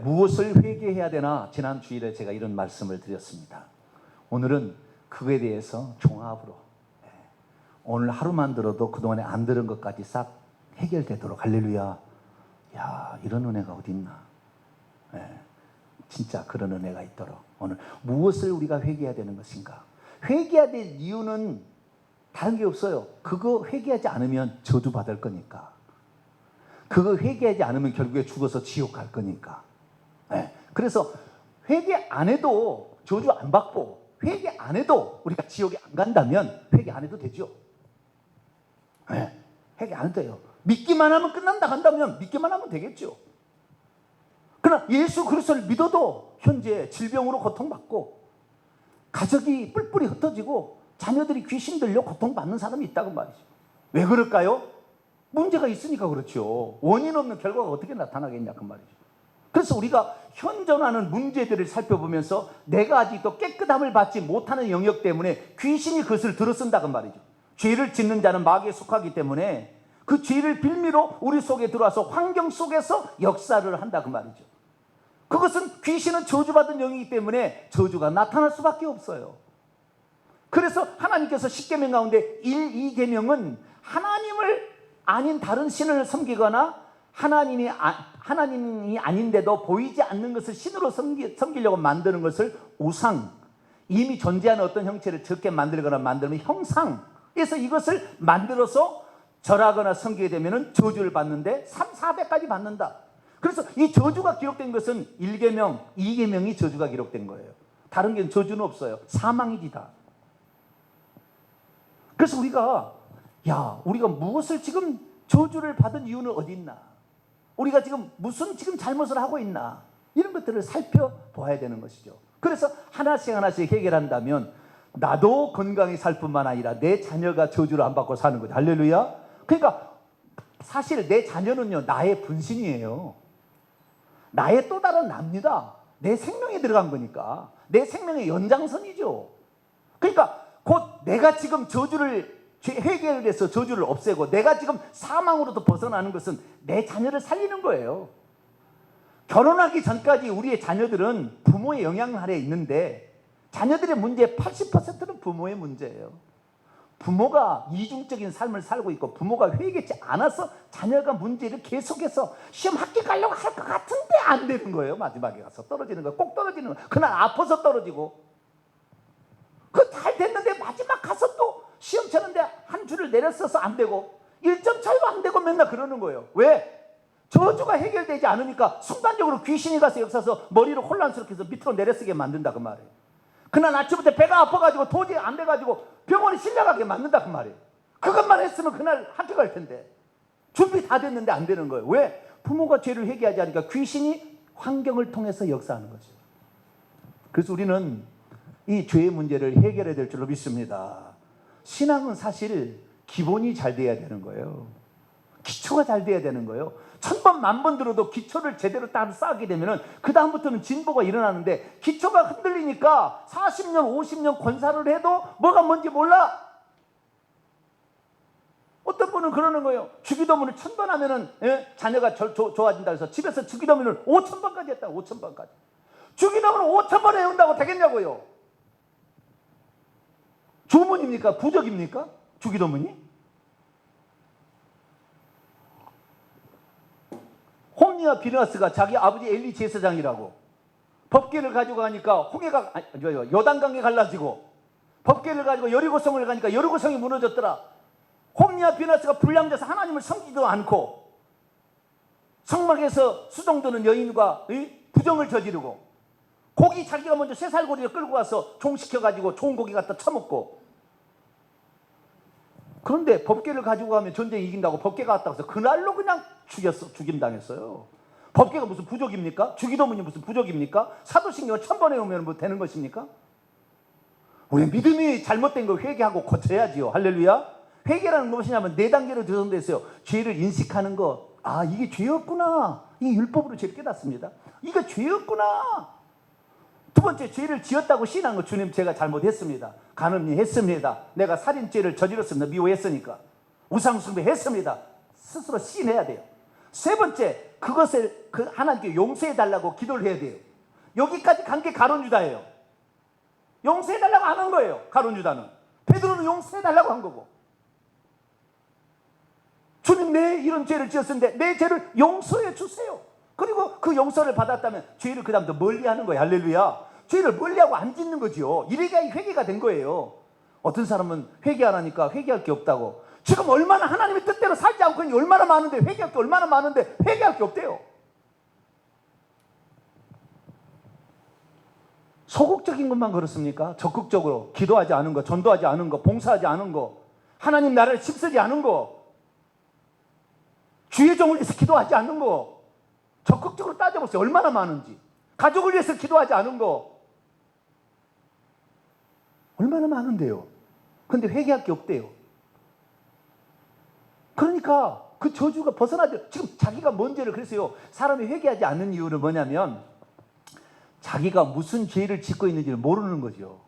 무엇을 회개해야 되나 지난 주일에 제가 이런 말씀을 드렸습니다. 오늘은 그거에 대해서 종합으로 오늘 하루만 들어도 그동안에 안 들은 것까지 싹 해결되도록. 할렐루야. 야, 이런 은혜가 어디 있나. 진짜 그런 은혜가 있도록 오늘 무엇을 우리가 회개해야 되는 것인가. 회개해야 될 이유는 다른 게 없어요. 그거 회개하지 않으면 저주받을 거니까. 그거 회개하지 않으면 결국에 죽어서 지옥 갈 거니까. 그래서 회개 안 해도 저주 안 받고, 회개 안 해도 우리가 지옥에 안 간다면 회개 안 해도 되죠. 회개 안 해도 돼요. 믿기만 하면 끝난다 한다면 믿기만 하면 되겠죠. 그러나 예수 그리스도를 믿어도 현재 질병으로 고통받고 가족이 뿔뿔이 흩어지고 자녀들이 귀신 들려 고통받는 사람이 있다고 말이죠. 왜 그럴까요? 문제가 있으니까 그렇죠. 원인 없는 결과가 어떻게 나타나겠냐 그 말이죠. 그래서 우리가 현존하는 문제들을 살펴보면서 내가 아직도 깨끗함을 받지 못하는 영역 때문에 귀신이 그것을 들어쓴다고 말이죠. 죄를 짓는 자는 마귀에 속하기 때문에 그 죄를 빌미로 우리 속에 들어와서 환경 속에서 역사를 한다 그 말이죠. 그것은 귀신은 저주받은 영이기 때문에 저주가 나타날 수밖에 없어요. 그래서 하나님께서 십계명 가운데 1, 2계명은 하나님을 아닌 다른 신을 섬기거나 하나님이 아닌데도 보이지 않는 것을 신으로 섬기려고 만드는 것을 우상, 이미 존재하는 어떤 형체를 적게 만들거나 만들면 형상에서 이것을 만들어서 절하거나 섬기게 되면 저주를 받는데 3, 400까지 받는다. 그래서 이 저주가 기록된 것은 1계명, 2계명이 저주가 기록된 거예요. 다른 게 저주는 없어요. 사망이지 다. 그래서 우리가 무엇을 지금 저주를 받은 이유는 어디 있나? 우리가 지금 무슨 잘못을 하고 있나? 이런 것들을 살펴보아야 되는 것이죠. 그래서 하나씩 하나씩 해결한다면 나도 건강히 살 뿐만 아니라 내 자녀가 저주를 안 받고 사는 거죠. 할렐루야. 그러니까 사실 내 자녀는요, 나의 분신이에요. 나의 또 다른 납니다. 내 생명이 들어간 거니까. 내 생명의 연장선이죠. 그러니까 곧 내가 지금 회개를 해서 저주를 없애고 내가 지금 사망으로도 벗어나는 것은 내 자녀를 살리는 거예요. 결혼하기 전까지 우리의 자녀들은 부모의 영향 아래에 있는데 자녀들의 문제의 80%는 부모의 문제예요. 부모가 이중적인 삶을 살고 있고 부모가 회개치 않아서 자녀가 문제를 계속해서 시험 합격 가려고 할 것 같은데 안 되는 거예요. 마지막에 가서 떨어지는 거예요. 꼭 떨어지는 거예요. 그날 아파서 떨어지고 그 잘 됐는데 마지막 가서 또 시험 치는데 한 줄을 내렸어서 안 되고 1점 차이도 안 되고 맨날 그러는 거예요. 왜? 저주가 해결되지 않으니까 순간적으로 귀신이 가서 역사서 머리를 혼란스럽게 해서 밑으로 내려쓰게 만든다 그 말이에요. 그날 아침부터 배가 아파가지고 도저히 안 돼가지고 병원에 실려가게 만든다 그 말이에요. 그것만 했으면 그날 합격할 텐데 준비 다 됐는데 안 되는 거예요. 왜? 부모가 죄를 회개하지 않으니까 귀신이 환경을 통해서 역사하는 거죠. 그래서 우리는 이 죄의 문제를 해결해야 될 줄로 믿습니다. 신앙은 사실 기본이 잘 돼야 되는 거예요. 기초가 잘 돼야 되는 거예요. 1000번, 10,000번 들어도 기초를 제대로 딱 쌓게 되면 그 다음부터는 진보가 일어나는데 기초가 흔들리니까 40년, 50년 권사를 해도 뭐가 뭔지 몰라. 어떤 분은 그러는 거예요. 주기도문을 1000번 하면은 자녀가 좋아진다 해서 집에서 주기도문을 5000번까지 했다. 5000번까지. 주기도문을 5000번 해온다고 되겠냐고요. 주문입니까? 부적입니까? 주기도문이? 홈리와 비느하스가 자기 아버지 엘리 제사장이라고 법궤를 가지고 가니까 홍해가 요단강에 갈라지고 법궤를 가지고 여리고성을 가니까 여리고성이 무너졌더라. 홈리와 비느하스가 불량자서 하나님을 섬기지도 않고 성막에서 수종드는 여인과 부정을 저지르고 고기 자기가 먼저 쇠살고리를 끌고 와서 종시켜가지고 좋은 고기 갖다 처먹고 그런데 법궤를 가지고 가면 전쟁이 이긴다고 법궤가 왔다고 해서 그날로 그냥 죽임당했어요. 법궤가 무슨 부족입니까? 주기도문이 무슨 부족입니까? 사도신경을 1000번 해오면 뭐 되는 것입니까? 우리 믿음이 잘못된 걸 회개하고 고쳐야지요. 할렐루야. 회개라는 무엇이냐면 4단계로 구성되어 있어요. 죄를 인식하는 것. 아, 이게 죄였구나. 이 율법으로 죄를 깨닫습니다. 이게 죄였구나. 두 번째, 죄를 지었다고 시인한 거. 주님, 제가 잘못했습니다. 간음했습니다. 내가 살인죄를 저질렀습니다. 미워했으니까. 우상숭배 했습니다. 스스로 시인해야 돼요. 세 번째, 그것을 하나님께 용서해 달라고 기도를 해야 돼요. 여기까지 간 게 가룟 유다예요. 용서해 달라고 안 한 거예요. 가룟 유다는. 베드로는 용서해 달라고 한 거고. 주님, 내 이런 죄를 지었는데 내 죄를 용서해 주세요. 그리고 그 용서를 받았다면 죄를 그 다음부터 멀리하는 거예요. 할렐루야. 죄를 멀리하고 안 짓는 거죠. 이래야 회개가 된 거예요. 어떤 사람은 회개 안 하니까 회개할 게 없다고. 지금 얼마나 하나님의 뜻대로 살지 않고 있니? 얼마나 많은데, 회개할 게 얼마나 많은데 회개할 게 없대요. 소극적인 것만 그렇습니까? 적극적으로 기도하지 않은 거, 전도하지 않은 거, 봉사하지 않은 거, 하나님 나라를 힘쓰지 않은 거, 주의 종을 위해서 기도하지 않는 거, 적극적으로 따져보세요. 얼마나 많은지. 가족을 위해서 기도하지 않은 거 얼마나 많은데요. 근데 회개할 게 없대요. 그러니까 그 저주가 벗어나죠. 지금 자기가 뭔 죄를, 그래서요, 사람이 회개하지 않는 이유는 뭐냐면 자기가 무슨 죄를 짓고 있는지를 모르는 거죠.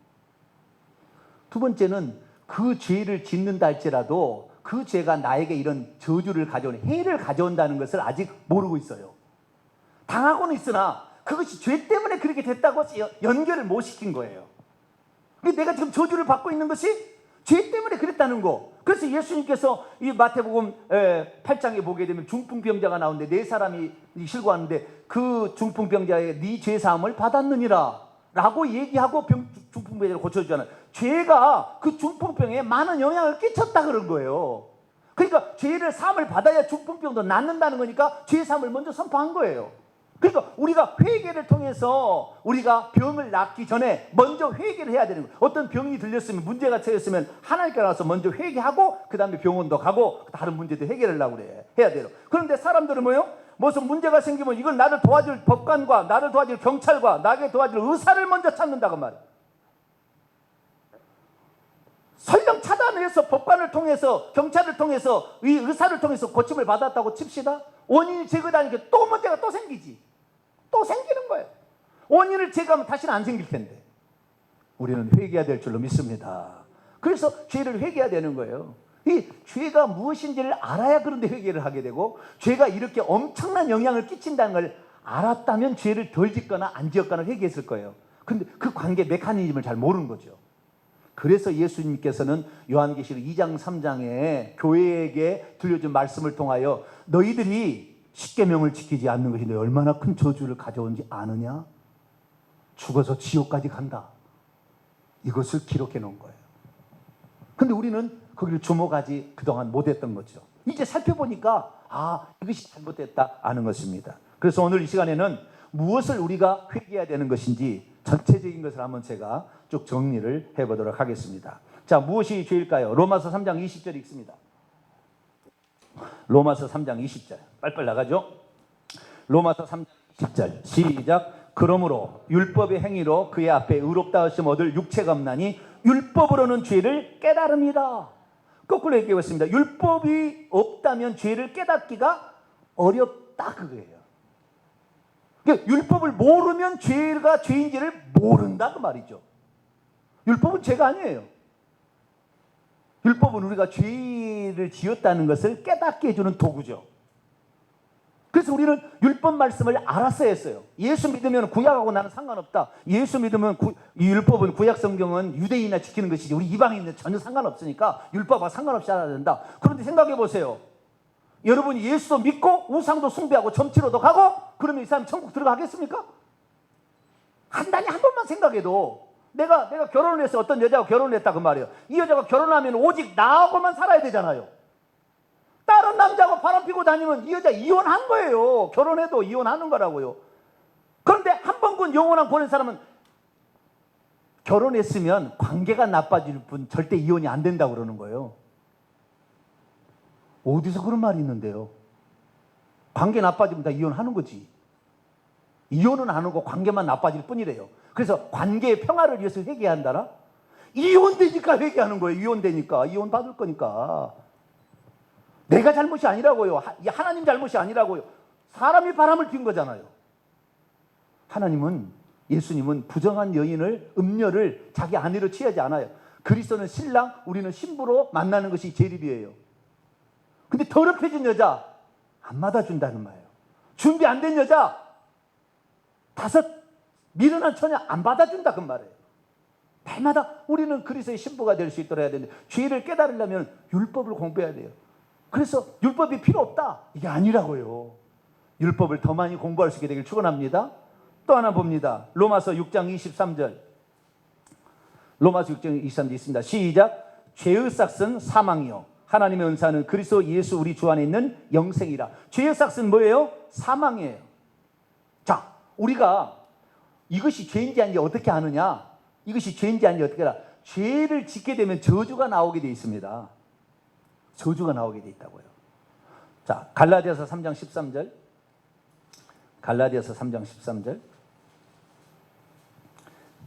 두 번째는 그 죄를 짓는다 할지라도 그 죄가 나에게 이런 저주를 가져오는, 해를 가져온다는 것을 아직 모르고 있어요. 당하고는 있으나 그것이 죄 때문에 그렇게 됐다고 연결을 못 시킨 거예요. 내가 지금 저주를 받고 있는 것이 죄 때문에 그랬다는 거. 그래서 예수님께서 이 마태복음 8장에 보게 되면 중풍병자가 나오는데 네 사람이 실고하는데 그 중풍병자의 네 죄사함을 받았느니라 라고 얘기하고 중풍병자를 고쳐주잖아요. 죄가 그 중풍병에 많은 영향을 끼쳤다 그런 거예요. 그러니까 죄를 사함을 받아야 중풍병도 낫는다는 거니까 죄사함을 먼저 선포한 거예요. 그러니까 우리가 회개를 통해서 우리가 병을 낫기 전에 먼저 회개를 해야 되는 거예요. 어떤 병이 들렸으면, 문제가 처했으면 하나님께 나와서 먼저 회개하고 그 다음에 병원도 가고 다른 문제도 해결하려고 그래. 해야 돼요. 그런데 사람들은 뭐요? 무슨 문제가 생기면 이걸 나를 도와줄 법관과 나를 도와줄 경찰과 나를 도와줄 의사를 먼저 찾는다고 말이에요. 설령 찾아내서 법관을 통해서 경찰을 통해서 이 의사를 통해서 고침을 받았다고 칩시다. 원인이 제거되니까 또 문제가 또 생기지. 또 생기는 거예요. 원인을 제거하면 다시는 안 생길 텐데. 우리는 회개해야 될 줄로 믿습니다. 그래서 죄를 회개해야 되는 거예요. 이 죄가 무엇인지를 알아야 그런데 회개를 하게 되고, 죄가 이렇게 엄청난 영향을 끼친다는 걸 알았다면 죄를 덜 짓거나 안 지었거나 회개했을 거예요. 그런데 그 관계 메커니즘을 잘 모르는 거죠. 그래서 예수님께서는 요한계시록 2장 3장에 교회에게 들려준 말씀을 통하여 너희들이 십계명을 지키지 않는 것이 너희 얼마나 큰 저주를 가져온지 아느냐? 죽어서 지옥까지 간다. 이것을 기록해 놓은 거예요. 근데 우리는 거기를 주목하지 그동안 못했던 거죠. 이제 살펴보니까 이것이 잘못됐다 아는 것입니다. 그래서 오늘 이 시간에는 무엇을 우리가 회개해야 되는 것인지 전체적인 것을 한번 제가 쭉 정리를 해보도록 하겠습니다. 자, 무엇이 죄일까요? 로마서 3장 20절 읽습니다. 로마서 3장 20절 빨빨 나가죠. 로마서 3장 20절 시작. 그러므로 율법의 행위로 그의 앞에 의롭다 하심 얻을 육체가 없나니 율법으로는 죄를 깨달음이다. 거꾸로 얘기해봤습니다. 율법이 없다면 죄를 깨닫기가 어렵다 그거예요. 그러니까 율법을 모르면 죄가 죄인지를 모른다 그 말이죠. 율법은 죄가 아니에요. 율법은 우리가 죄를 지었다는 것을 깨닫게 해주는 도구죠. 그래서 우리는 율법 말씀을 알았어야 했어요. 예수 믿으면 구약하고 나는 상관없다. 예수 믿으면 이 율법은, 구약 성경은 유대인이나 지키는 것이지 우리 이방인은 전혀 상관없으니까 율법과 상관없이 알아야 된다. 그런데 생각해 보세요. 여러분이 예수도 믿고 우상도 숭배하고 점치러도 가고 그러면 이 사람 천국 들어가겠습니까? 한 달에 한 번만 생각해도 내가 결혼을 해서 어떤 여자하고 결혼을 했다 그 말이에요. 이 여자가 결혼하면 오직 나하고만 살아야 되잖아요. 다른 남자하고 바람 피고 다니면 이 여자 이혼한 거예요. 결혼해도 이혼하는 거라고요. 그런데 한 번 군 영원한 보낸 사람은 결혼했으면 관계가 나빠질 뿐 절대 이혼이 안 된다고 그러는 거예요. 어디서 그런 말이 있는데요? 관계 나빠지면 다 이혼하는 거지. 이혼은 안 하고 관계만 나빠질 뿐이래요. 그래서 관계의 평화를 위해서 회개해야 한다나? 이혼되니까 회개하는 거예요. 이혼되니까. 이혼 받을 거니까. 내가 잘못이 아니라고요. 하나님 잘못이 아니라고요. 사람이 바람을 핀 거잖아요. 하나님은, 예수님은 부정한 여인을, 음녀를 자기 아내로 취하지 않아요. 그리스도는 신랑, 우리는 신부로 만나는 것이 재립이에요. 근데 더럽혀진 여자 안 받아준다는 말이에요. 준비 안 된 여자 5 미련한 처녀 안 받아준다 그 말이에요. 날마다 우리는 그리스도의 신부가 될 수 있도록 해야 되는데, 죄를 깨달으려면 율법을 공부해야 돼요. 그래서 율법이 필요 없다 이게 아니라고요. 율법을 더 많이 공부할 수 있게 되길 축원합니다. 또 하나 봅니다. 로마서 6장 23절. 로마서 6장 23절 있습니다. 시작. 죄의 삭은 사망이요 하나님의 은사는 그리스도 예수 우리 주 안에 있는 영생이라. 죄의 삭은 뭐예요? 사망이에요. 자, 우리가 이것이 죄인지 아닌지 어떻게 아느냐? 이것이 죄인지 아닌지 어떻게 알아? 죄를 짓게 되면 저주가 나오게 돼 있습니다. 저주가 나오게 돼 있다고요. 자, 갈라디아서 3장 13절. 갈라디아서 3장 13절.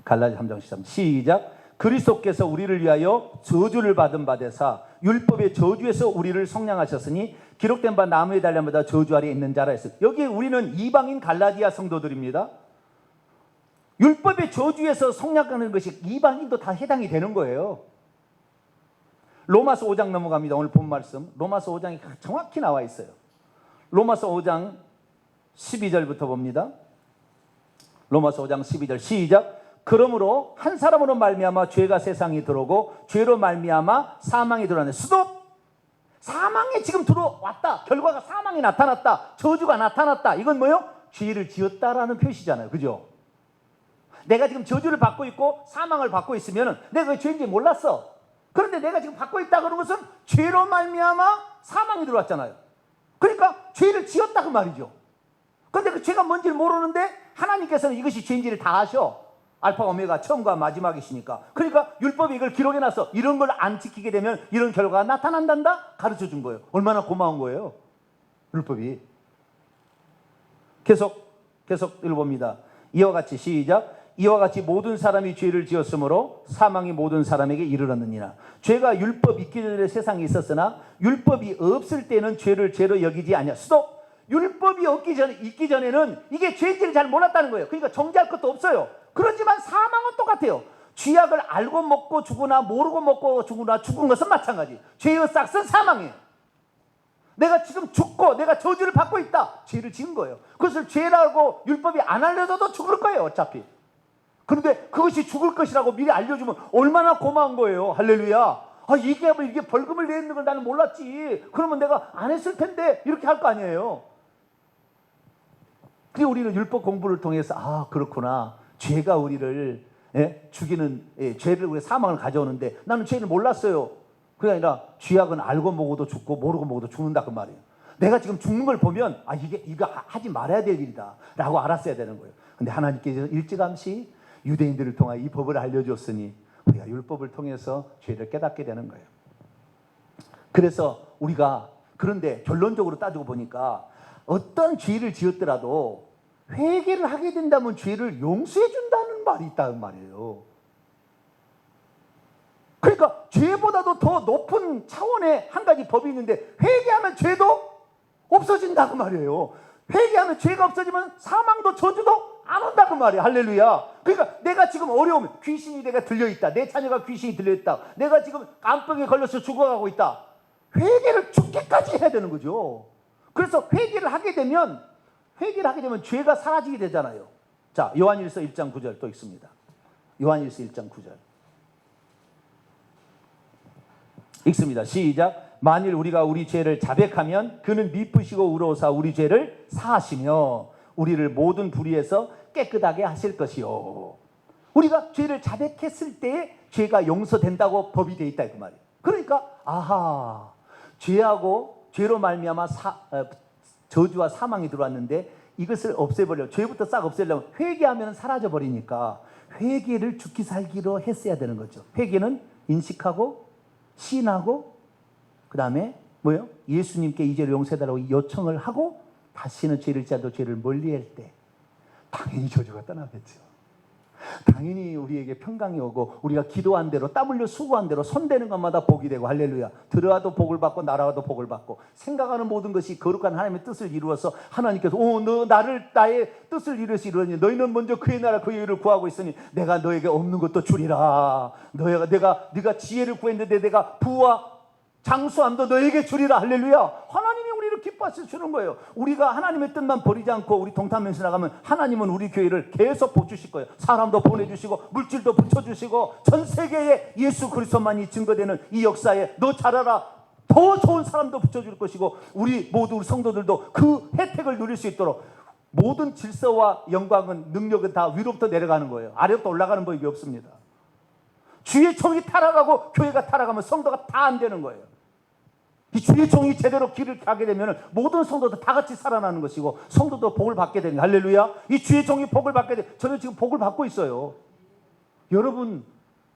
갈라디아 3장 13절. 시작. 그리스도께서 우리를 위하여 저주를 받은 바 되사 율법의 저주에서 우리를 속량하셨으니 기록된 바 나무에 달려마다 저주 아래 있는 자라 했어요. 여기 우리는 이방인 갈라디아 성도들입니다. 율법의 저주에서 속량하는 것이 이방인도 다 해당이 되는 거예요. 로마서 5장 넘어갑니다. 오늘 본 말씀 로마서 5장이 정확히 나와 있어요. 로마서 5장 12절부터 봅니다. 로마서 5장 12절 시작. 그러므로 한 사람으로 말미암아 죄가 세상에 들어오고 죄로 말미암아 사망이 들어왔네. 스톱! 사망에 지금 들어왔다. 결과가 사망이 나타났다. 저주가 나타났다. 이건 뭐예요? 죄를 지었다라는 표시잖아요. 그죠? 내가 지금 저주를 받고 있고 사망을 받고 있으면 내가 그 죄인지 몰랐어. 그런데 내가 지금 받고 있다 그런 것은 죄로 말미암아 사망이 들어왔잖아요. 그러니까 죄를 지었다 그 말이죠. 그런데 그 죄가 뭔지를 모르는데 하나님께서는 이것이 죄인지를 다 아셔. 알파 오메가 처음과 마지막이시니까. 그러니까 율법이 이걸 기록해놨어. 이런 걸 안 지키게 되면 이런 결과가 나타난단다 가르쳐준 거예요. 얼마나 고마운 거예요. 율법이. 계속 읽어봅니다. 이와 같이 시작. 이와 같이 모든 사람이 죄를 지었으므로 사망이 모든 사람에게 이르렀느니라. 죄가 율법 있기 전에 세상에 있었으나 율법이 없을 때는 죄를 죄로 여기지 아니하. 스톱. 율법이 있기 전에는 이게 죄인지를 잘 몰랐다는 거예요. 그러니까 정죄할 것도 없어요. 그렇지만 사망은 똑같아요. 쥐약을 알고 먹고 죽으나 모르고 먹고 죽으나 죽은 것은 마찬가지. 죄의 삭은 사망이에요. 내가 지금 죽고 내가 저주를 받고 있다. 죄를 지은 거예요. 그것을 죄라고 율법이 안 알려줘도 죽을 거예요. 어차피. 그런데 그것이 죽을 것이라고 미리 알려주면 얼마나 고마운 거예요. 할렐루야. 이게 벌금을 내는 걸 나는 몰랐지. 그러면 내가 안 했을 텐데 이렇게 할 거 아니에요. 근데 우리는 율법 공부를 통해서 그렇구나. 죄가 우리를 죽이는 죄를 우리 사망을 가져오는데 나는 죄를 몰랐어요. 그게 아니라 쥐약은 알고 먹어도 죽고 모르고 먹어도 죽는다 그 말이에요. 내가 지금 죽는 걸 보면 이거 하지 말아야 될 일이다 라고 알았어야 되는 거예요. 근데 하나님께서 일찌감치 유대인들을 통해 이 법을 알려줬으니 우리가 율법을 통해서 죄를 깨닫게 되는 거예요. 그래서 우리가 그런데 결론적으로 따지고 보니까 어떤 죄를 지었더라도 회개를 하게 된다면 죄를 용서해 준다는 말이 있다는 말이에요. 그러니까 죄보다도 더 높은 차원의 한 가지 법이 있는데 회개하면 죄도 없어진다고 말이에요. 회개하면 죄가 없어지면 사망도 저주도 안 온다고 말이에요. 할렐루야. 그러니까 내가 지금 어려우면 귀신이 내가 들려있다. 내 자녀가 귀신이 들려있다. 내가 지금 암병에 걸려서 죽어가고 있다. 회개를 죽기까지 해야 되는 거죠. 그래서 회개를 하게 되면 죄가 사라지게 되잖아요. 자, 요한일서 1장 9절 또 있습니다. 요한일서 1장 9절 읽습니다. 시작. 만일 우리가 우리 죄를 자백하면 그는 미쁘시고 의로우사 우리 죄를 사하시며 우리를 모든 불의에서 깨끗하게 하실 것이요. 우리가 죄를 자백했을 때 죄가 용서된다고 법이 되어 있다 그 말이에요. 그러니까 죄로 말미암아 저주와 사망이 들어왔는데 이것을 없애버려 죄부터 싹 없애려면 회개하면 사라져버리니까 회개를 죽기 살기로 했어야 되는 거죠. 회개는 인식하고 시인하고 그 다음에 뭐요? 예수님께 이 죄를 용서해달라고 요청을 하고 다시는 죄를 지어도 죄를 멀리할 때 당연히 저주가 떠나겠죠. 당연히 우리에게 평강이 오고 우리가 기도한 대로 땀 흘려 수고한 대로 손대는 것마다 복이 되고 할렐루야. 들어와도 복을 받고 나라와도 복을 받고 생각하는 모든 것이 거룩한 하나님의 뜻을 이루어서 하나님께서 너 나의 뜻을 이루어서 이루니 너희는 먼저 그의 나라 그의 의를 구하고 있으니 내가 너에게 없는 것도 주리라. 네가 지혜를 구했는데 내가 부와 장수함도 너에게 주리라. 할렐루야. 하나님이 우리를 우리를 기뻐하셔 주는 거예요. 우리가 하나님의 뜻만 버리지 않고 우리 동탄명수 나가면 하나님은 우리 교회를 계속 보주실 거예요. 사람도 보내주시고 물질도 붙여주시고 전 세계에 예수 그리스도만이 증거되는 이 역사에 너 잘하라, 더 좋은 사람도 붙여줄 것이고 우리 모두 우리 성도들도 그 혜택을 누릴 수 있도록 모든 질서와 영광은 능력은 다 위로부터 내려가는 거예요. 아래부터 올라가는 법이 없습니다. 주의 종이 타락하고 교회가 타락하면 성도가 다 안 되는 거예요. 이 주의 종이 제대로 길을 가게 되면 모든 성도도 다 같이 살아나는 것이고 성도도 복을 받게 되는 거예요. 할렐루야. 이 주의 종이 복을 받게 돼. 저는 지금 복을 받고 있어요. 여러분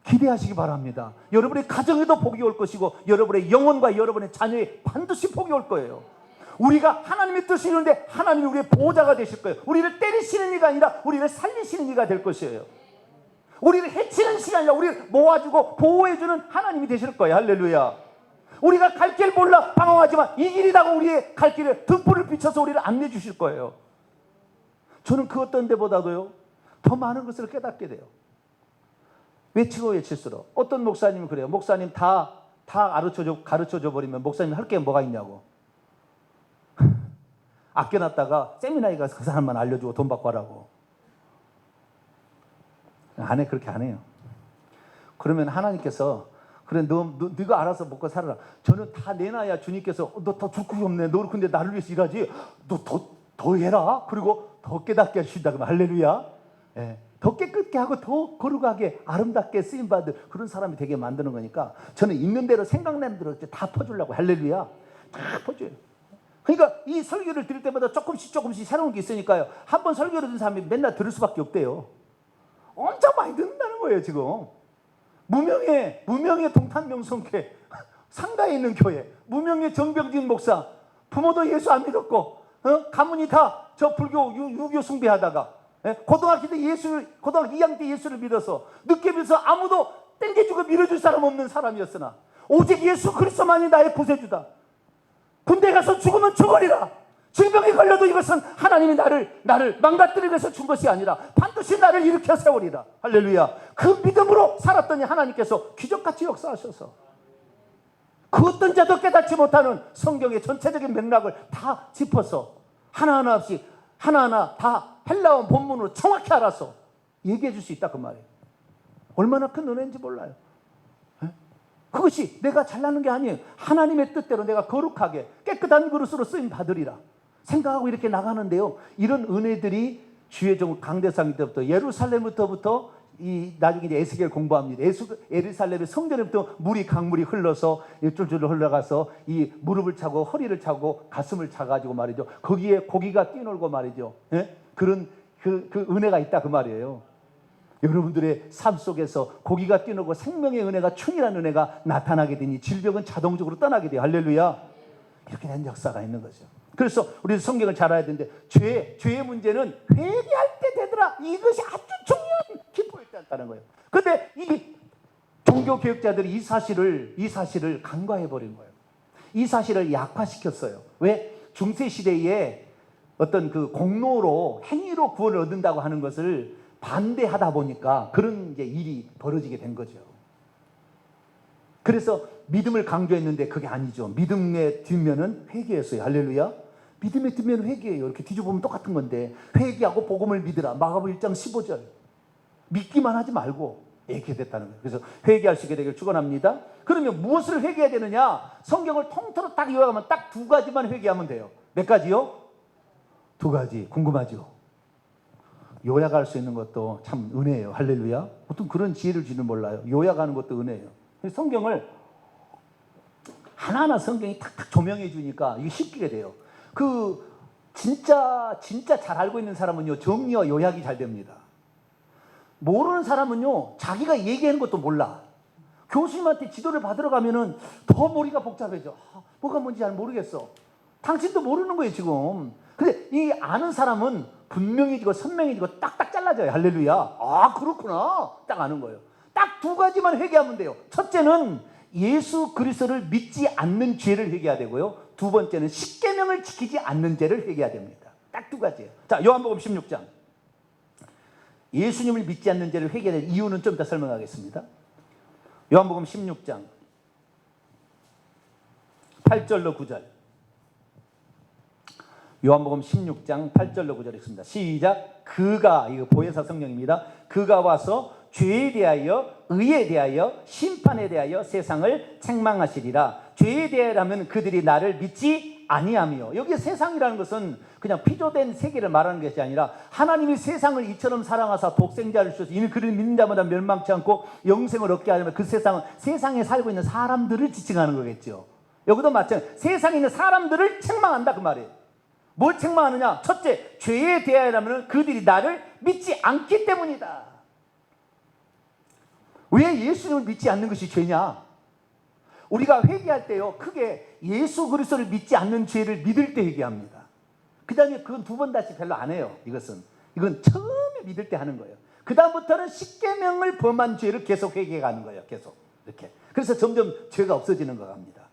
기대하시기 바랍니다. 여러분의 가정에도 복이 올 것이고 여러분의 영혼과 여러분의 자녀에 반드시 복이 올 거예요. 우리가 하나님의 뜻이 있는데 하나님이 우리의 보호자가 되실 거예요. 우리를 때리시는 이가 아니라 우리를 살리시는 이가 될 것이에요. 우리를 해치는 시간이 아니라 우리를 모아주고 보호해주는 하나님이 되실 거예요. 할렐루야. 우리가 갈 길 몰라 방황하지만 이 길이라고 우리의 갈 길에 등불을 비춰서 우리를 안내해 주실 거예요. 저는 그 어떤 데보다도요 더 많은 것을 깨닫게 돼요. 외치고 외칠수록. 어떤 목사님은 그래요. 목사님 다 가르쳐줘 버리면 목사님 할 게 뭐가 있냐고. 아껴놨다가 세미나에 가서 그 사람만 알려주고 돈 받고 하라고. 안 해. 그렇게 안 해요. 그러면 하나님께서 그래 네가 알아서 먹고 살아라. 저는 다 내놔야 주님께서 너 더 줄 것이 없네. 너 근데 나를 위해서 일하지. 너 더 해라. 그리고 더 깨닫게 하신다. 그러면 할렐루야. 예. 더 깨끗게 하고 더 거룩하게 아름답게 쓰임받을 그런 사람이 되게 만드는 거니까 저는 있는 대로 생각나는 대로 다 퍼주려고. 할렐루야. 다 퍼줘요. 그러니까 이 설교를 들을 때마다 조금씩 새로운 게 있으니까요. 한 번 설교를 듣는 사람이 맨날 들을 수밖에 없대요. 엄청 많이 듣는다는 거예요 지금. 무명의 동탄명성교회 상가에 있는 교회, 무명의 정병진 목사, 부모도 예수 안 믿었고 가문이 다 저 불교 유교 숭배하다가 고등학교 2학년 때 예수를 믿어서 늦게 믿어서 아무도 땡겨주고 밀어줄 사람 없는 사람이었으나 오직 예수 그리스도만이 나의 구세주다. 군대 가서 죽으면 죽으리라. 질병에 걸려도 이것은 하나님이 나를 망가뜨리기 위해서 준 것이 아니라 반드시 나를 일으켜 세우리라. 할렐루야. 그 믿음으로 살았더니 하나님께서 기적같이 역사하셔서 그 어떤 자도 깨닫지 못하는 성경의 전체적인 맥락을 다 짚어서 하나하나 없이 하나하나 다 헬라어 본문으로 정확히 알아서 얘기해 줄 수 있다 그 말이에요. 얼마나 큰 은혜인지 몰라요. 그것이 내가 잘나는 게 아니에요. 하나님의 뜻대로 내가 거룩하게 깨끗한 그릇으로 쓰임 받으리라 생각하고 이렇게 나가는데요. 이런 은혜들이 주의 종 강대상 때부터 예루살렘부터 나중에 이제 에스겔 공부합니다. 예루살렘의 성전에부터 강물이 흘러서 쫄쫄 흘러가서 이 무릎을 차고 허리를 차고 가슴을 차가지고 말이죠. 거기에 고기가 뛰놀고 말이죠. 예? 그런 그 은혜가 있다 그 말이에요. 여러분들의 삶 속에서 고기가 뛰놀고 생명의 은혜가 충이라는 은혜가 나타나게 되니 질병은 자동적으로 떠나게 돼요. 할렐루야. 이렇게 된 역사가 있는 거죠. 그래서 우리 성경을 잘 알아야 되는데 죄의 문제는 회개할 때 되더라. 이것이 아주 중요한 기포였다는 거예요. 그런데 이 종교 개혁자들이 이 사실을 간과해 버린 거예요. 이 사실을 약화시켰어요. 왜? 중세 시대에 어떤 그 공로로 행위로 구원을 얻는다고 하는 것을 반대하다 보니까 그런 이제 일이 벌어지게 된 거죠. 그래서 믿음을 강조했는데 그게 아니죠. 믿음의 뒷면은 회개였어요. 할렐루야. 믿음의 뒷면은 회개예요. 이렇게 뒤져보면 똑같은 건데 회개하고 복음을 믿으라. 마가복음 1장 15절. 믿기만 하지 말고 이렇게 됐다는 거예요. 그래서 회개할 수 있게 되길 축원합니다. 그러면 무엇을 회개해야 되느냐? 성경을 통틀어 딱 요약하면 딱 두 가지만 회개하면 돼요. 몇 가지요? 두 가지. 궁금하죠? 요약할 수 있는 것도 참 은혜예요. 할렐루야. 보통 그런 지혜를 주는 몰라요. 요약하는 것도 은혜예요. 성경을 하나하나 성경이 탁탁 조명해 주니까 이게 쉽게 돼요. 진짜 잘 알고 있는 사람은요, 정리와 요약이 잘 됩니다. 모르는 사람은요, 자기가 얘기하는 것도 몰라. 교수님한테 지도를 받으러 가면은 더 머리가 복잡해져. 뭐가 뭔지 잘 모르겠어. 당신도 모르는 거예요, 지금. 근데 이 아는 사람은 분명해지고 선명해지고 딱딱 잘라져요. 할렐루야. 아, 그렇구나. 딱 아는 거예요. 딱 두 가지만 회개하면 돼요. 첫째는 예수 그리스도를 믿지 않는 죄를 회개해야 되고요. 두 번째는 십계명을 지키지 않는 죄를 회개해야 됩니다. 딱 두 가지예요. 자, 요한복음 16장. 예수님을 믿지 않는 죄를 회개해야 될 이유는 좀 이따 설명하겠습니다. 요한복음 16장 8절로 9절. 요한복음 16장 8절로 9절 읽습니다. 시작. 그가, 이거 보혜사 성령입니다. 그가 와서 죄에 대하여, 의에 대하여, 심판에 대하여 세상을 책망하시리라. 죄에 대하여라면 그들이 나를 믿지 아니하며, 여기 세상이라는 것은 그냥 피조된 세계를 말하는 것이 아니라 하나님이 세상을 이처럼 사랑하사 독생자를 주셔서 이는 그를 믿는 자마다 멸망치 않고 영생을 얻게 하려면 그 세상은 세상에 살고 있는 사람들을 지칭하는 거겠죠. 여기도 마찬가지로 세상에 있는 사람들을 책망한다 그 말이에요. 뭘 책망하느냐? 첫째, 죄에 대하여라면 그들이 나를 믿지 않기 때문이다. 왜 예수님을 믿지 않는 것이 죄냐? 우리가 회개할 때요, 크게 예수 그리스도를 믿지 않는 죄를 믿을 때 회개합니다. 그 다음에 그건 두 번 다시 별로 안 해요. 이건 처음에 믿을 때 하는 거예요. 그 다음부터는 십계명을 범한 죄를 계속 회개해 가는 거예요. 계속 이렇게. 그래서 점점 죄가 없어지는 것 같습니다.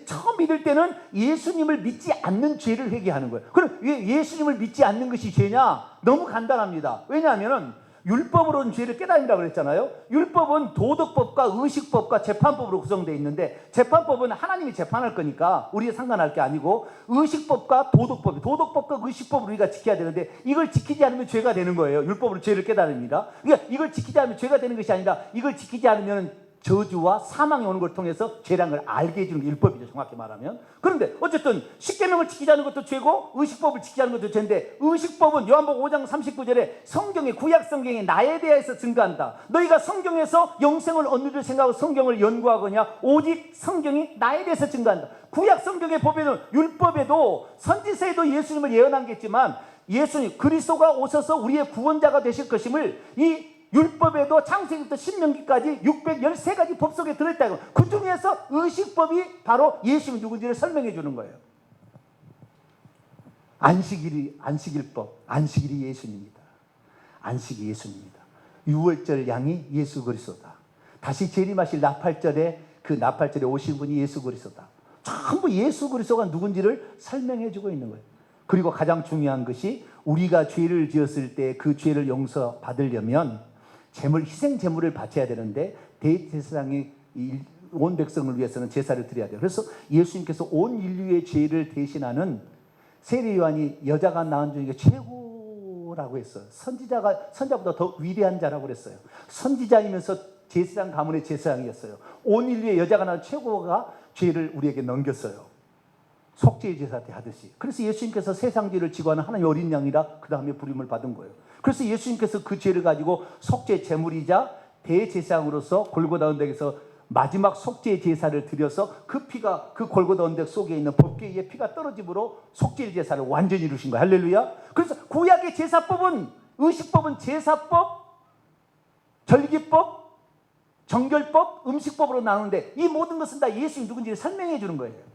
처음 믿을 때는 예수님을 믿지 않는 죄를 회개하는 거예요. 그럼 왜 예수님을 믿지 않는 것이 죄냐? 너무 간단합니다. 왜냐하면 율법으로는 죄를 깨닫는다고 그랬잖아요. 율법은 도덕법과 의식법과 재판법으로 구성되어 있는데, 재판법은 하나님이 재판할 거니까 우리에 상관할 게 아니고, 의식법과 도덕법과 의식법을 우리가 지켜야 되는데, 이걸 지키지 않으면 죄가 되는 거예요. 율법으로 죄를 깨달습니다. 그러니까 이걸 지키지 않으면 죄가 되는 것이 아니라, 이걸 지키지 않으면 저주와 사망이 오는 걸 통해서 죄라는 걸 알게 해주는 게 율법이죠, 정확히 말하면. 그런데 어쨌든 십계명을 지키지 않는 것도 죄고 의식법을 지키지 않는 것도 죄인데, 의식법은 요한복음 5장 39절에 성경에, 구약 성경에 나에 대해서 증거한다. 너희가 성경에서 영생을 얻는 줄 생각하고 성경을 연구하거냐? 오직 성경이 나에 대해서 증거한다. 구약 성경에 보면은 율법에도 선지서에도 예수님을 예언한 게 있지만, 예수님 그리스도가 오셔서 우리의 구원자가 되실 것임을 이 율법에도 창세기부터 신명기까지 613가지 법 속에 들어있다. 그 중에서 의식법이 바로 예수님이 누군지를 설명해 주는 거예요. 안식일법, 안식일이 예수님입니다. 안식이 예수님입니다. 유월절 양이 예수 그리스도다. 다시 재림하실 나팔절에, 그 나팔절에 오신 분이 예수 그리스도다. 전부 예수 그리스도가 누군지를 설명해 주고 있는 거예요. 그리고 가장 중요한 것이, 우리가 죄를 지었을 때 그 죄를 용서받으려면 희생 제물을 바쳐야 되는데, 대제사장이 온 백성을 위해서는 제사를 드려야 돼요. 그래서 예수님께서 온 인류의 죄를 대신하는 세례 요한이 여자가 낳은 중에 최고라고 했어요. 선지자보다 더 위대한 자라고 그랬어요. 선지자이면서 제사장 가문의 제사장이었어요. 온 인류의 여자가 낳은 최고가 죄를 우리에게 넘겼어요. 속죄 제사 때 하듯이. 그래서 예수님께서 세상 죄를 지고 하는 하나님의 어린 양이라 그 다음에 부름을 받은 거예요. 그래서 예수님께서 그 죄를 가지고 속죄 제물이자 대제사장으로서 골고다 언덕에서 마지막 속죄 제사를 드려서 그 피가 그 골고다 언덕 속에 있는 법궤의 피가 떨어짐으로 속죄 제사를 완전히 이루신 거예요. 할렐루야. 그래서 구약의 제사법은, 의식법은 제사법, 절기법, 정결법, 음식법으로 나누는데, 이 모든 것은 다 예수님이 누군지를 설명해 주는 거예요.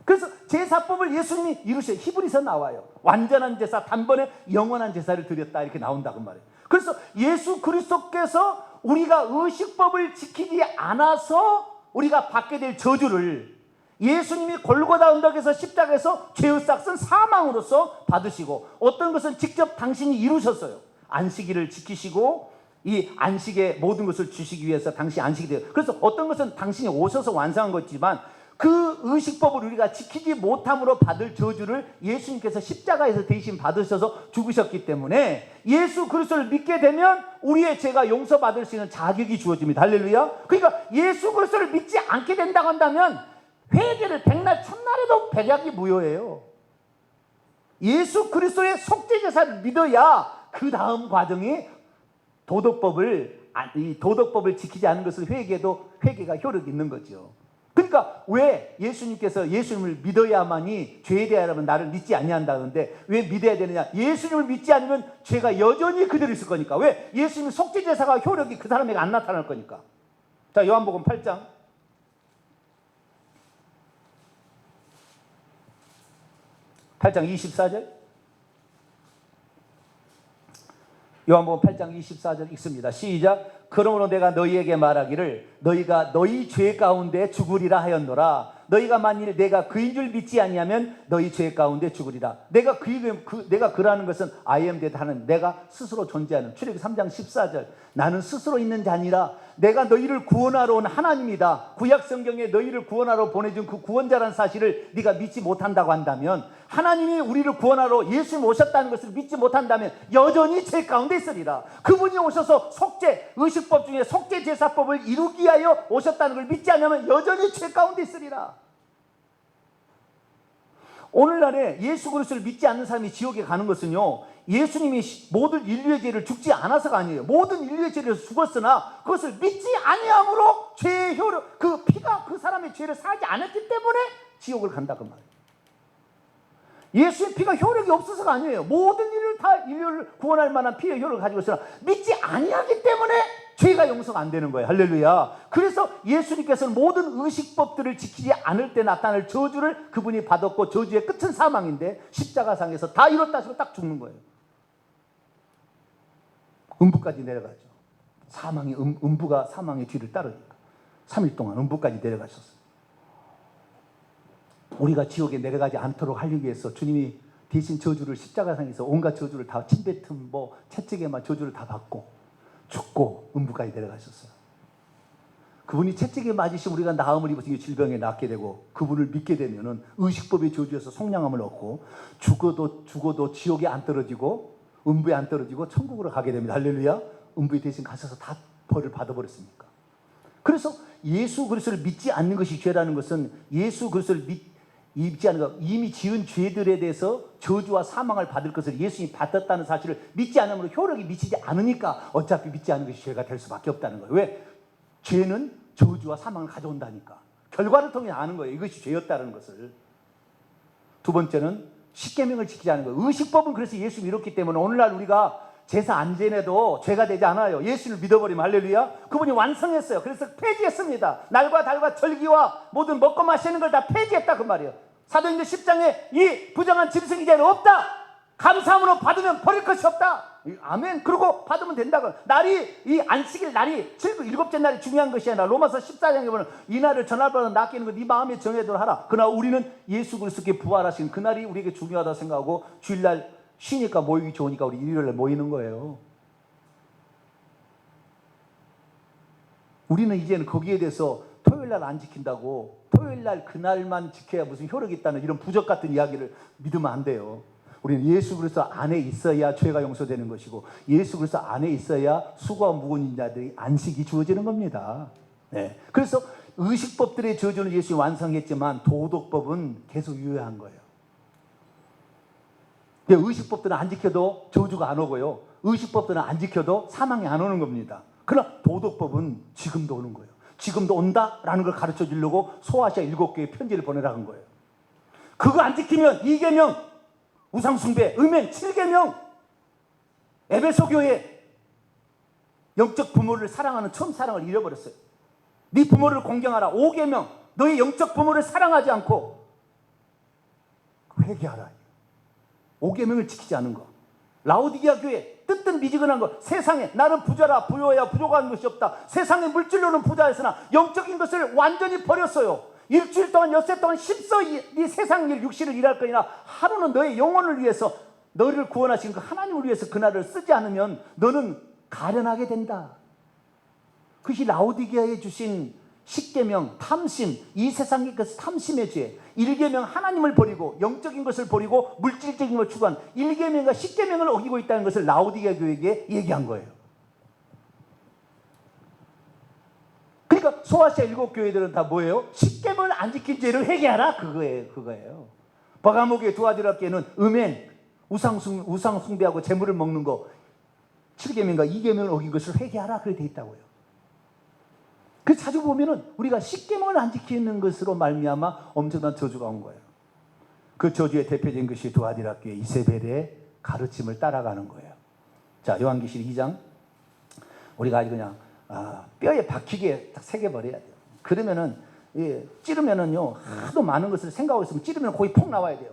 그래서 제사법을 예수님이 이루셔요. 히브리서 나와요. 완전한 제사, 단번에 영원한 제사를 드렸다, 이렇게 나온다고 말이에요. 그래서 예수 그리스도께서 우리가 의식법을 지키지 않아서 우리가 받게 될 저주를 예수님이 골고다 언덕에서 십자가에서 죄의 싹은 사망으로서 받으시고, 어떤 것은 직접 당신이 이루셨어요. 안식일을 지키시고 이 안식의 모든 것을 주시기 위해서 당신이 안식이 돼요. 그래서 어떤 것은 당신이 오셔서 완성한 것이지만, 그 의식법을 우리가 지키지 못함으로 받을 저주를 예수님께서 십자가에서 대신 받으셔서 죽으셨기 때문에, 예수 그리스도를 믿게 되면 우리의 죄가 용서받을 수 있는 자격이 주어집니다. 할렐루야. 그러니까 예수 그리스도를 믿지 않게 된다고 한다면 회개를 백날 첫날에도 백약이 무효예요. 예수 그리스도의 속죄 제사를 믿어야 그 다음 과정이 도덕법을 지키지 않은 것을 회개가 효력이 있는 거죠. 그러니까 왜 예수님께서 예수님을 믿어야만이 죄에 대하여는 나를 믿지 아니한다는데, 왜 믿어야 되느냐? 예수님을 믿지 않으면 죄가 여전히 그대로 있을 거니까. 왜? 예수님 속죄 제사가 효력이 그 사람에게 안 나타날 거니까. 자, 요한복음 8장 24절. 요한복음 8장 24절 읽습니다. 시작. 그러므로 내가 너희에게 말하기를 너희가 너희 죄 가운데 죽으리라 하였노라. 너희가 만일 내가 그인 줄 믿지 아니하면 너희 죄 가운데 죽으리라. 내가 그라는 것은 I am that 하는, 내가 스스로 존재하는, 출애굽기 3장 14절. 나는 스스로 있는 자 아니라 내가 너희를 구원하러 온 하나님이다. 구약 성경에 너희를 구원하러 보내준 그 구원자라는 사실을 네가 믿지 못한다고 한다면, 하나님이 우리를 구원하러 예수님 오셨다는 것을 믿지 못한다면 여전히 죄 가운데 있으리라. 그분이 오셔서 속죄, 의식법 중에 속죄 제사법을 이루기 위하여 오셨다는 걸 믿지 않으면 여전히 죄 가운데 있으리라. 오늘날에 예수 그리스도를 믿지 않는 사람이 지옥에 가는 것은요, 예수님이 모든 인류의 죄를 죽지 않아서가 아니에요. 모든 인류의 죄를 죽었으나 그것을 믿지 아니함으로 죄의 효력, 그 피가 그 사람의 죄를 사하지 않았기 때문에 지옥을 간다 그 말이에요. 예수의 피가 효력이 없어서가 아니에요. 모든 인류를 구원할 만한 피의 효력을 가지고 있으나 믿지 아니하기 때문에 죄가 용서가 안 되는 거예요. 할렐루야. 그래서 예수님께서는 모든 의식법들을 지키지 않을 때 나타날 저주를 그분이 받았고, 저주의 끝은 사망인데 십자가상에서 다 이뤘다 하시고 딱 죽는 거예요. 음부까지 내려가죠. 사망이 음부가 사망의 뒤를 따르니까 3일 동안 음부까지 내려가셨어요. 우리가 지옥에 내려가지 않도록 하기 위해서 주님이 대신 저주를 십자가상에서 온갖 저주를 다 침뱉음 채찍에만 저주를 다 받고 죽고 음부까지 내려가셨어요. 그분이 채찍에 맞으시면 우리가 나음을 입어서 질병에 낫게 되고, 그분을 믿게 되면은 의식법의 저주에서 성량함을 얻고 죽어도 지옥에 안 떨어지고 음부에 안 떨어지고 천국으로 가게 됩니다. 할렐루야. 음부에 대신 가셔서 다 벌을 받아버렸으니까. 그래서 예수 그리스도를 믿지 않는 것이 죄라는 것은, 예수 그리스도를 믿지 않는 것, 이미 지은 죄들에 대해서 저주와 사망을 받을 것을 예수님이 받았다는 사실을 믿지 않으면 효력이 미치지 않으니까 어차피 믿지 않는 것이 죄가 될 수밖에 없다는 거예요. 왜? 죄는 저주와 사망을 가져온다니까. 결과를 통해 아는 거예요. 이것이 죄였다는 것을. 두 번째는 십계명을 지키지 않는 거예요. 의식법은 그래서 예수 믿었기 때문에 오늘날 우리가 제사 안 지내도 죄가 되지 않아요. 예수를 믿어버리면. 할렐루야. 그분이 완성했어요. 그래서 폐지했습니다. 날과 달과 절기와 모든 먹고 마시는 걸 다 폐지했다 그 말이에요. 사도행전 10장에 이 부정한 짐승 이제는 없다. 감사함으로 받으면 버릴 것이 없다. 아멘. 그러고 받으면 된다고. 이 안식일 날이 일곱째 날이 중요한 것이 아니라 로마서 14장에 보면 이 날을 전날보다 낫게 하는 거 네 마음에 정해도록 하라. 그러나 우리는 예수 그리스도께 부활하신 그날이 우리에게 중요하다고 생각하고 주일날 쉬니까 모이기 좋으니까 우리 일요일날 모이는 거예요. 우리는 이제는 거기에 대해서 토요일날 안 지킨다고 토요일날 그날만 지켜야 무슨 효력이 있다는 이런 부적 같은 이야기를 믿으면 안 돼요. 우리는 예수 그리스도 안에 있어야 죄가 용서되는 것이고, 예수 그리스도 안에 있어야 수고와 무거운 자들이 안식이 주어지는 겁니다. 네. 그래서 의식법들의 저주는 예수님이 완성했지만 도덕법은 계속 유효한 거예요. 의식법들은 안 지켜도 저주가 안 오고요, 의식법들은 안 지켜도 사망이 안 오는 겁니다. 그러나 도덕법은 지금도 오는 거예요. 지금도 온다라는 걸 가르쳐 주려고 소아시아 7교회에 편지를 보내라는 거예요. 그거 안 지키면 2계명 우상숭배, 음행, 7계명, 에베소 교회 영적 부모를 사랑하는 처음 사랑을 잃어버렸어요. 네 부모를 공경하라. 5계명, 너의 영적 부모를 사랑하지 않고 회개하라. 5계명을 지키지 않은 거. 라오디게아 교회 뜨뜻 미지근한 거. 세상에 나는 부자라, 부여야 부족한 것이 없다. 세상의 물질로는 부자였으나 영적인 것을 완전히 버렸어요. 일주일 동안 엿새 동안 힘써 이 세상 일 육신을 일할 거니라 하루는 너의 영혼을 위해서, 너를 구원하신 그 하나님을 위해서 그날을 쓰지 않으면 너는 가련하게 된다. 그것이 라오디게아에 주신 10계명, 탐심, 이 세상의 그 탐심의 죄. 1계명 하나님을 버리고 영적인 것을 버리고 물질적인 걸 추구한 1계명과 10계명을 어기고 있다는 것을 라오디게아 교회에게 얘기한 거예요. 그러니까 소아시아 7교회들은 다 뭐예요? 10계명을 안 지킨 죄를 회개하라. 그거예요. 버가모교회 두아디라교회는 음행, 우상 숭배하고 재물을 먹는 거 7계명과 2계명을 어긴 것을 회개하라. 그렇게 돼 있다고요. 그래서 자주 보면은 우리가 10계명을 안 지키는 것으로 말미암아 엄청난 저주가 온 거예요. 그 저주의 대표적인 것이 두아디라교회 이세벨의 가르침을 따라가는 거예요. 자, 요한계시록 2장. 우리가 아주 그냥 뼈에 박히게 딱 새겨버려야 돼요. 그러면은, 찌르면은요, 하도 많은 것을 생각하고 있으면 찌르면 거의 폭 나와야 돼요.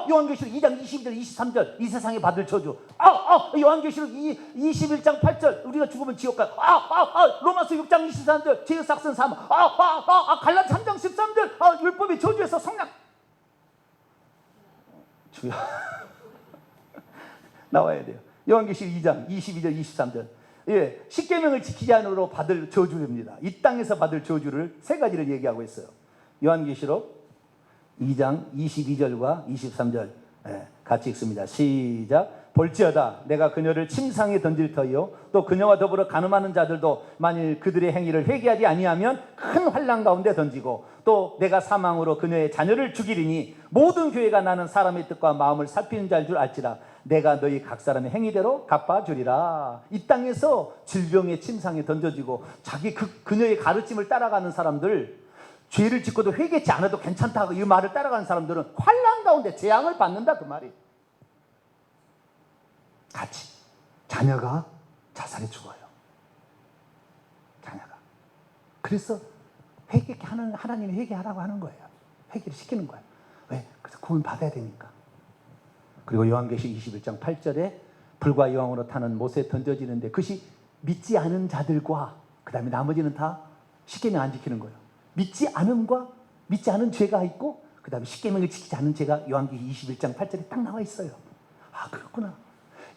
요한계시록 2장 22절, 23절, 이 세상에 받을 저주. 요한계시록 21장 8절, 우리가 죽으면 지옥 가. 로마서 6장 23절, 죄의 삭슨 사망. 갈라디 3장 13절, 율법의 저주에서 성량. 주여. 나와야 돼요. 요한계시록 2장 22절, 23절. 10계명을 지키지 않으로 받을 저주입니다. 이 땅에서 받을 저주를 3가지를 얘기하고 있어요. 요한계시록 2장 22절과 23절. 같이 읽습니다. 시작. 볼지어다 내가 그녀를 침상에 던질 터이요 또 그녀와 더불어 간음하는 자들도 만일 그들의 행위를 회개하지 아니하면 큰 환난 가운데 던지고 또 내가 사망으로 그녀의 자녀를 죽이리니 모든 교회가 나는 사람의 뜻과 마음을 살피는 자일 줄 알지라. 내가 너희 각 사람의 행위대로 갚아주리라. 이 땅에서 질병의 침상에 던져지고 자기 그녀의 가르침을 따라가는 사람들, 죄를 짓고도 회개치 않아도 괜찮다고 이 말을 따라가는 사람들은 환난 가운데 재앙을 받는다 그 말이. 같이 자녀가 자살해 죽어요. 자녀가. 그래서 하나님이 회개하라고 하는 거예요. 회개를 시키는 거예요. 왜? 그래서 구원 받아야 되니까. 그리고 요한계시록 21장 8절에 불과 여왕으로 타는 못에 던져지는데 그것이 믿지 않은 자들과 그 다음에 나머지는 다 십계명 안 지키는 거예요. 믿지 않음과 믿지 않은 죄가 있고 그 다음에 십계명을 지키지 않은 죄가 요한계시록 21장 8절에 딱 나와 있어요. 아 그렇구나.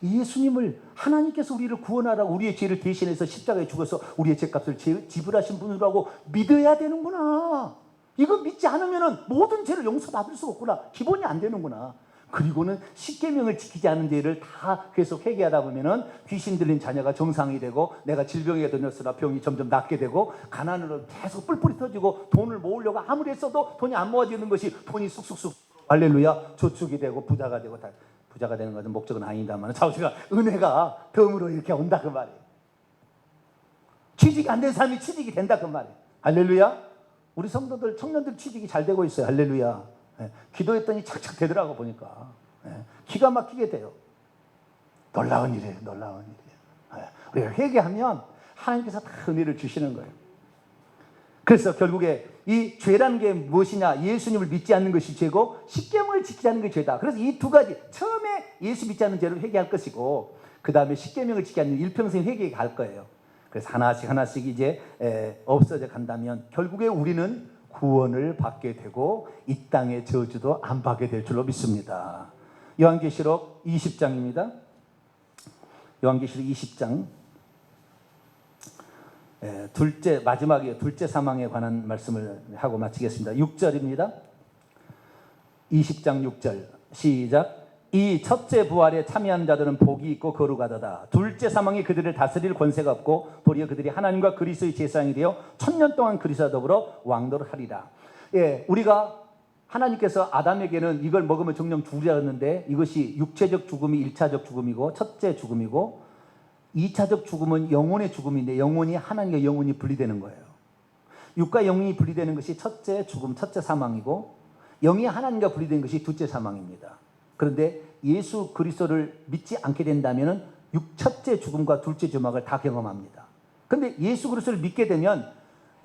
예수님을 하나님께서 우리를 구원하라고 우리의 죄를 대신해서 십자가에 죽어서 우리의 죄값을 지불하신 분이라고 믿어야 되는구나. 이거 믿지 않으면 모든 죄를 용서받을 수 없구나. 기본이 안 되는구나. 그리고는 십계명을 지키지 않은 죄를 다 계속 회개하다 보면은 귀신 들린 자녀가 정상이 되고 내가 질병에 던졌으나 병이 점점 낫게 되고 가난으로 계속 뿔뿔이 터지고 돈을 모으려고 아무리 했어도 돈이 안 모아지는 것이 돈이 쑥쑥쑥 할렐루야 저축이 되고 부자가 되고 다 부자가 되는 것은 목적은 아닙니다만 자우지가 은혜가 덤으로 이렇게 온다 그 말이에요. 취직이 안 된 사람이 취직이 된다 그 말이에요. 할렐루야. 우리 성도들 청년들 취직이 잘 되고 있어요. 할렐루야. 기도했더니 착착 되더라고 보니까. 기가 막히게 돼요. 놀라운 일이에요. 놀라운 일이에요. 우리가 회개하면 하나님께서 다 은혜를 주시는 거예요. 그래서 결국에 이 죄라는 게 무엇이냐? 예수님을 믿지 않는 것이 죄고 십계명을 지키지 않는 게 죄다. 그래서 이 두 가지 처음에 예수 믿지 않는 죄를 회개할 것이고 그 다음에 십계명을 지키지 않는 일평생 회개에 갈 거예요. 그래서 하나씩 이제 없어져 간다면 결국에 우리는 구원을 받게 되고 이 땅의 저주도 안 받게 될 줄로 믿습니다. 요한계시록 20장입니다. 요한계시록 20장 마지막에 둘째 사망에 관한 말씀을 하고 마치겠습니다. 6절입니다. 20장 6절 시작. 이 첫째 부활에 참여한 자들은 복이 있고 거룩하도다. 둘째 사망이 그들을 다스릴 권세가 없고 도리어 그들이 하나님과 그리스도의 제사장이 되어 1000년 동안 그리스도와 더불어 왕노를 하리라. 우리가 하나님께서 아담에게는 이걸 먹으면 정령 죽으라는데 이것이 육체적 죽음이 1차적 죽음이고 첫째 죽음이고 2차적 죽음은 영혼의 죽음인데 영혼이 하나님과 영혼이 분리되는 거예요. 육과 영이 분리되는 것이 첫째 죽음, 첫째 사망이고 영이 하나님과 분리된 것이 둘째 사망입니다. 그런데 예수 그리스도를 믿지 않게 된다면 첫째 죽음과 둘째 조막을 다 경험합니다. 그런데 예수 그리스도를 믿게 되면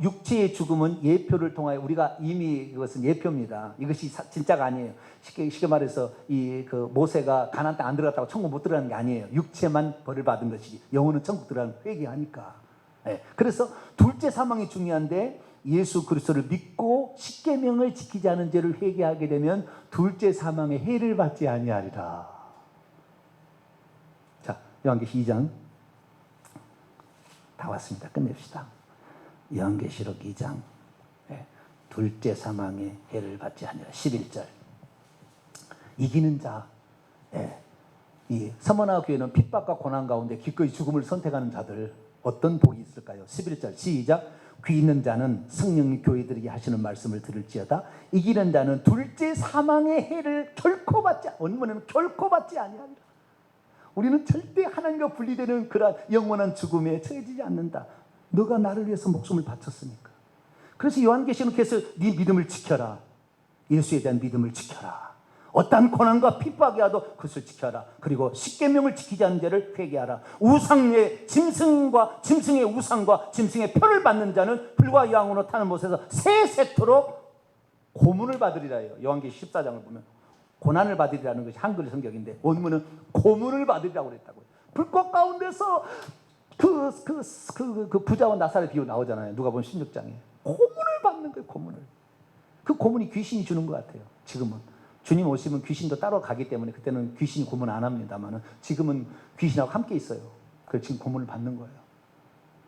육체의 죽음은 예표를 통하여 우리가 이미 이것은 예표입니다. 이것이 진짜가 아니에요. 쉽게 말해서 그 모세가 가나안 땅 안 들어갔다고 천국 못 들어가는 게 아니에요. 육체만 벌을 받은 것이지 영혼은 천국 들어가는 회개하니까. 그래서 둘째 사망이 중요한데 예수 그리스도를 믿고 십계명을 지키지 않은 죄를 회개하게 되면 둘째 사망의 해를 받지 아니하리라. 자, 요한계시록 2장 다 왔습니다. 끝냅시다. 요한계시록 2장 둘째 사망의 해를 받지 아니하리라. 11절 이기는 자. 이 서머나 교회는 핍박과 고난 가운데 기꺼이 죽음을 선택하는 자들 어떤 복이 있을까요? 11절 시작. 귀 있는 자는 성령이 교회들에게 하시는 말씀을 들을지어다. 이기는 자는 둘째 사망의 해를 결코 받지 원문에는 결코 받지 아니하리라. 우리는 절대 하나님과 분리되는 그러한 영원한 죽음에 처해지지 않는다. 너가 나를 위해서 목숨을 바쳤으니까. 그래서 요한계시록은 계속 네 믿음을 지켜라. 예수에 대한 믿음을 지켜라. 어떠한 고난과 핍박이 와도 그것을 지켜라. 그리고 십계명을 지키지 않는 자를 회개하라. 우상의 짐승의 우상과 짐승의 표를 받는 자는 불과 여왕으로 타는 못에서 세세토록 고문을 받으리라요. 요한계시록 14장을 보면 고난을 받으리라는 것이 한글 성경인데 원문은 고문을 받으리라고 그랬다고요. 불꽃 가운데서 그 부자와 나사렛 비유 나오잖아요. 누가 보면 16장에 고문을 받는 거예요. 고문을. 그 고문이 귀신이 주는 것 같아요. 지금은 주님 오시면 귀신도 따로 가기 때문에 그때는 귀신이 고문 안 합니다만 지금은 귀신하고 함께 있어요. 그래서 지금 고문을 받는 거예요.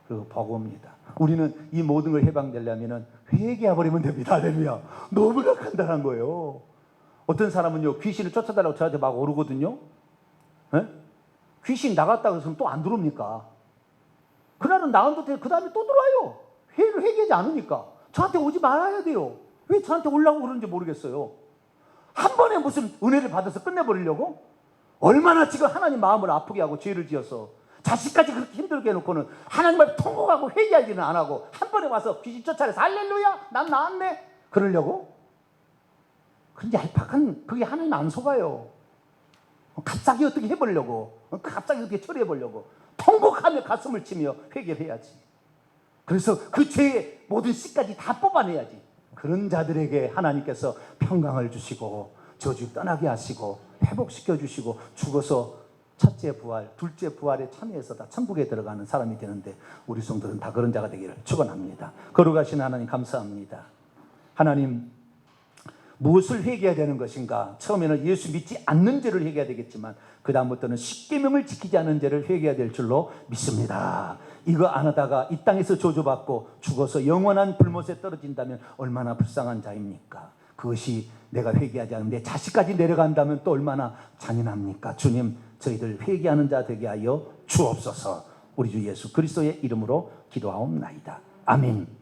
그 버거입니다. 우리는 이 모든 걸 해방되려면 회개해버리면 됩니다. 할렐루야. 너무나 간단한 거예요. 어떤 사람은요, 귀신을 쫓아달라고 저한테 막 오르거든요. 예? 귀신 나갔다 그러면 또 안 들어옵니까? 그날은 나은데 그 다음에 또 들어와요. 회개하지 않으니까. 저한테 오지 말아야 돼요. 왜 저한테 오려고 그러는지 모르겠어요. 한 번에 무슨 은혜를 받아서 끝내버리려고? 얼마나 지금 하나님 마음을 아프게 하고 죄를 지어서 자식까지 그렇게 힘들게 해놓고는 하나님을 통곡하고 회개하지는 안 하고 한 번에 와서 귀신 쫓아내서 할렐루야 난 나았네 그러려고? 그런 얄팍한 그게 하나님 안 속아요. 갑자기 어떻게 해보려고, 갑자기 어떻게 처리해보려고 통곡하며 가슴을 치며 회개를 해야지. 그래서 그 죄의 모든 씨까지 다 뽑아내야지. 그런 자들에게 하나님께서 평강을 주시고 저주 떠나게 하시고 회복시켜 주시고 죽어서 첫째 부활, 둘째 부활에 참여해서 다 천국에 들어가는 사람이 되는데 우리 성도는 다 그런 자가 되기를 축원합니다. 거룩하신 하나님 감사합니다. 하나님, 무엇을 회개해야 되는 것인가? 처음에는 예수 믿지 않는 죄를 회개해야 되겠지만 그 다음부터는 십계명을 지키지 않은 죄를 회개해야 될 줄로 믿습니다. 이거 안 하다가 이 땅에서 저주받고 죽어서 영원한 불못에 떨어진다면 얼마나 불쌍한 자입니까? 그것이 내가 회개하지 않으면 내 자식까지 내려간다면 또 얼마나 잔인합니까? 주님, 저희들 회개하는 자 되게 하여 주옵소서. 우리 주 예수 그리스도의 이름으로 기도하옵나이다. 아멘.